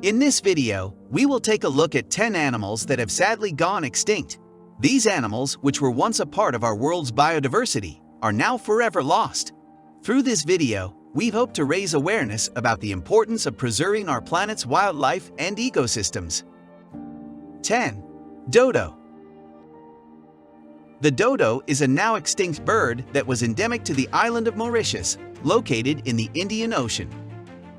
In this video, we will take a look at 10 animals that have sadly gone extinct. These animals, which were once a part of our world's biodiversity, are now forever lost. Through this video, we hope to raise awareness about the importance of preserving our planet's wildlife and ecosystems. 10. Dodo. The dodo is a now extinct bird that was endemic to the island of Mauritius, located in the Indian Ocean.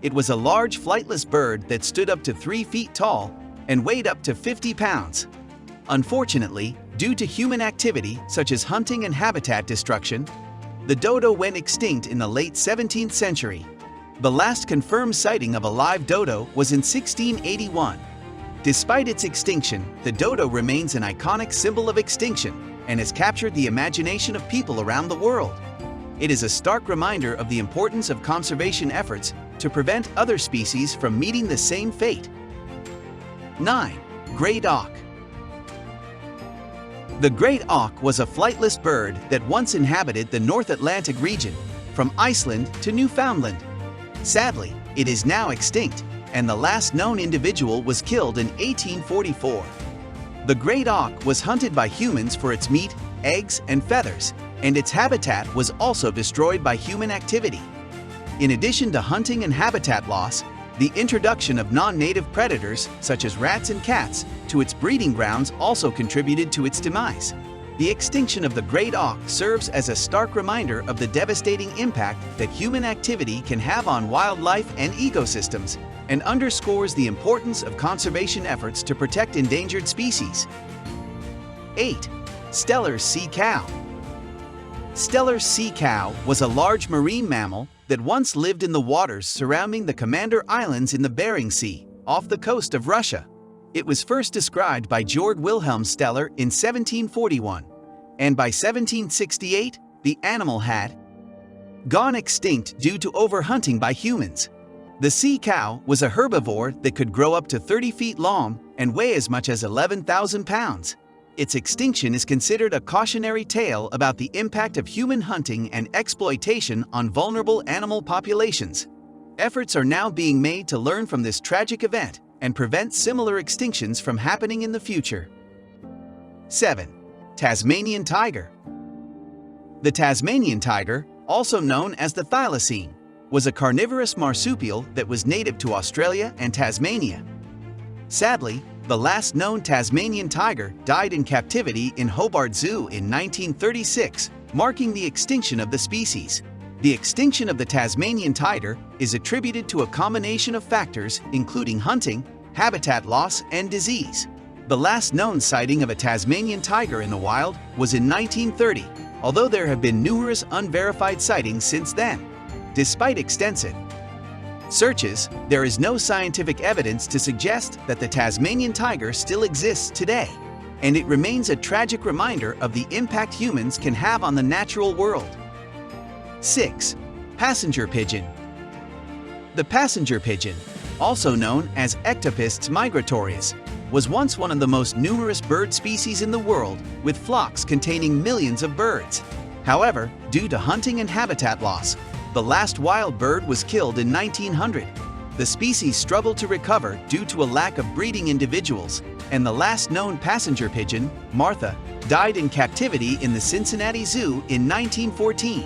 It was a large flightless bird that stood up to 3 feet tall and weighed up to 50 pounds. Unfortunately, due to human activity such as hunting and habitat destruction, the dodo went extinct in the late 17th century. The last confirmed sighting of a live dodo was in 1681. Despite its extinction, the dodo remains an iconic symbol of extinction and has captured the imagination of people around the world. It is a stark reminder of the importance of conservation efforts to prevent other species from meeting the same fate. 9. Great auk. The great auk was a flightless bird that once inhabited the North Atlantic region, from Iceland to Newfoundland. Sadly, it is now extinct, and the last known individual was killed in 1844. The great auk was hunted by humans for its meat, eggs, and feathers, and its habitat was also destroyed by human activity. In addition to hunting and habitat loss, the introduction of non-native predators, such as rats and cats, to its breeding grounds also contributed to its demise. The extinction of the great auk serves as a stark reminder of the devastating impact that human activity can have on wildlife and ecosystems, and underscores the importance of conservation efforts to protect endangered species. 8. Steller's sea cow. Steller's sea cow was a large marine mammal that once lived in the waters surrounding the Commander Islands in the Bering Sea, off the coast of Russia. It was first described by Georg Wilhelm Steller in 1741, and by 1768, the animal had gone extinct due to overhunting by humans. The sea cow was a herbivore that could grow up to 30 feet long and weigh as much as 11,000 pounds. Its extinction is considered a cautionary tale about the impact of human hunting and exploitation on vulnerable animal populations. Efforts are now being made to learn from this tragic event and prevent similar extinctions from happening in the future. 7. Tasmanian tiger. The Tasmanian tiger, also known as the thylacine, was a carnivorous marsupial that was native to Australia and Tasmania. Sadly, the last known Tasmanian tiger died in captivity in Hobart Zoo in 1936, marking the extinction of the species. The extinction of the Tasmanian tiger is attributed to a combination of factors including hunting, habitat loss, and disease. The last known sighting of a Tasmanian tiger in the wild was in 1930, although there have been numerous unverified sightings since then. Despite extensive searches, there is no scientific evidence to suggest that the Tasmanian tiger still exists today, and it remains a tragic reminder of the impact humans can have on the natural world. 6. Passenger pigeon. The passenger pigeon, also known as Ectopistes migratorius, was once one of the most numerous bird species in the world, with flocks containing millions of birds. However, due to hunting and habitat loss, the last wild bird was killed in 1900. The species struggled to recover due to a lack of breeding individuals, and the last known passenger pigeon, Martha, died in captivity in the Cincinnati Zoo in 1914.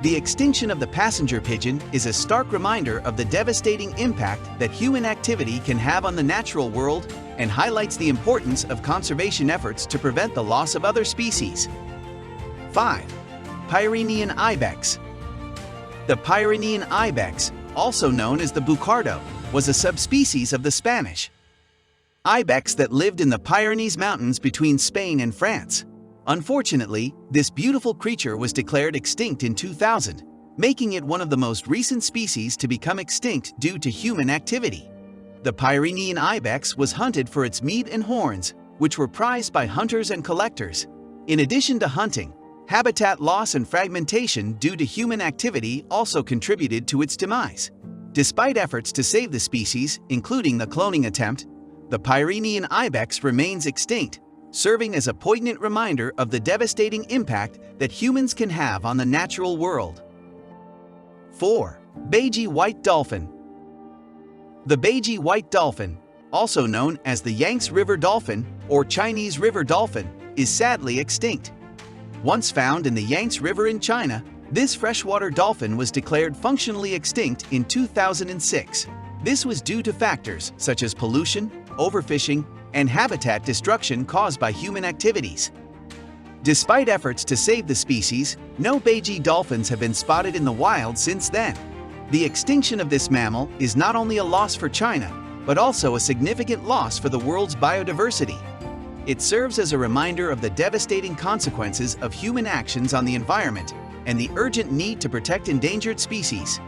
The extinction of the passenger pigeon is a stark reminder of the devastating impact that human activity can have on the natural world and highlights the importance of conservation efforts to prevent the loss of other species. 5. Pyrenean ibex. The Pyrenean ibex, also known as the bucardo, was a subspecies of the Spanish ibex that lived in the Pyrenees Mountains between Spain and France. Unfortunately, this beautiful creature was declared extinct in 2000, making it one of the most recent species to become extinct due to human activity. The Pyrenean ibex was hunted for its meat and horns, which were prized by hunters and collectors. In addition to hunting, habitat loss and fragmentation due to human activity also contributed to its demise. Despite efforts to save the species, including the cloning attempt, the Pyrenean ibex remains extinct, serving as a poignant reminder of the devastating impact that humans can have on the natural world. 4. Beige white dolphin. The Beiji white dolphin, also known as the Yangtze River dolphin or Chinese river dolphin, is sadly extinct. Once found in the Yangtze River in China, this freshwater dolphin was declared functionally extinct in 2006. This was due to factors such as pollution, overfishing, and habitat destruction caused by human activities. Despite efforts to save the species, no Beiji dolphins have been spotted in the wild since then. The extinction of this mammal is not only a loss for China, but also a significant loss for the world's biodiversity. It serves as a reminder of the devastating consequences of human actions on the environment and the urgent need to protect endangered species.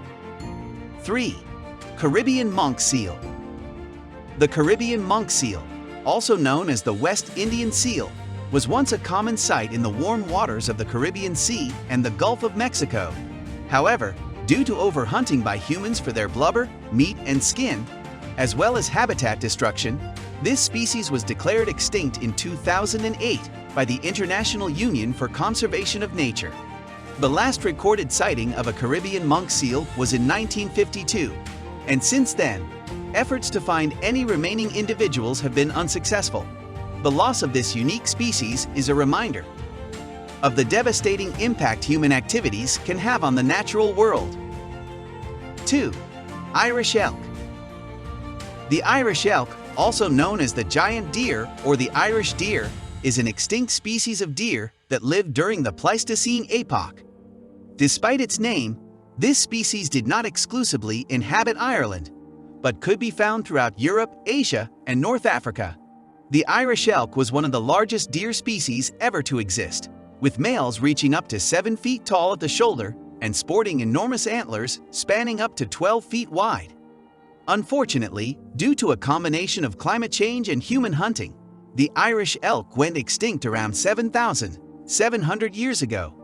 3. Caribbean monk seal. The Caribbean monk seal, also known as the West Indian seal, was once a common sight in the warm waters of the Caribbean Sea and the Gulf of Mexico. However, due to overhunting by humans for their blubber, meat, and skin, as well as habitat destruction, this species was declared extinct in 2008 by the International Union for Conservation of Nature. The last recorded sighting of a Caribbean monk seal was in 1952, and since then, efforts to find any remaining individuals have been unsuccessful. The loss of this unique species is a reminder of the devastating impact human activities can have on the natural world. 2. Irish elk. The Irish elk, also known as the giant deer or the Irish deer, is an extinct species of deer that lived during the Pleistocene epoch. Despite its name, this species did not exclusively inhabit Ireland, but could be found throughout Europe, Asia, and North Africa. The Irish elk was one of the largest deer species ever to exist, with males reaching up to 7 feet tall at the shoulder and sporting enormous antlers spanning up to 12 feet wide. Unfortunately, due to a combination of climate change and human hunting, the Irish elk went extinct around 7,700 years ago.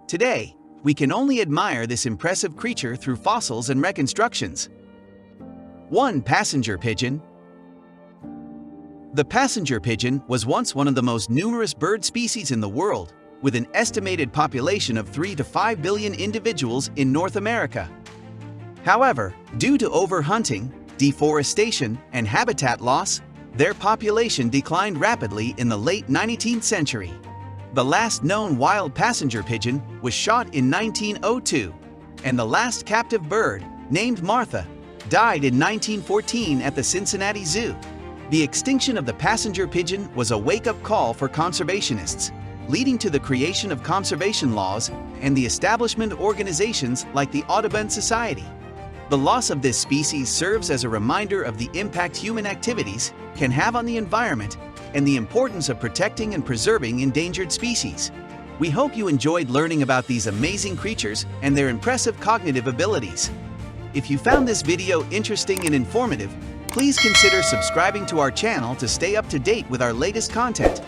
Today, we can only admire this impressive creature through fossils and reconstructions. 1. Passenger pigeon. The passenger pigeon was once one of the most numerous bird species in the world, with an estimated population of 3 to 5 billion individuals in North America. However, due to overhunting, deforestation, and habitat loss, their population declined rapidly in the late 19th century. The last known wild passenger pigeon was shot in 1902, and the last captive bird, named Martha, died in 1914 at the Cincinnati Zoo. The extinction of the passenger pigeon was a wake-up call for conservationists, leading to the creation of conservation laws and the establishment of organizations like the Audubon Society. The loss of this species serves as a reminder of the impact human activities can have on the environment and the importance of protecting and preserving endangered species. We hope you enjoyed learning about these amazing creatures and their impressive cognitive abilities. If you found this video interesting and informative, please consider subscribing to our channel to stay up to date with our latest content.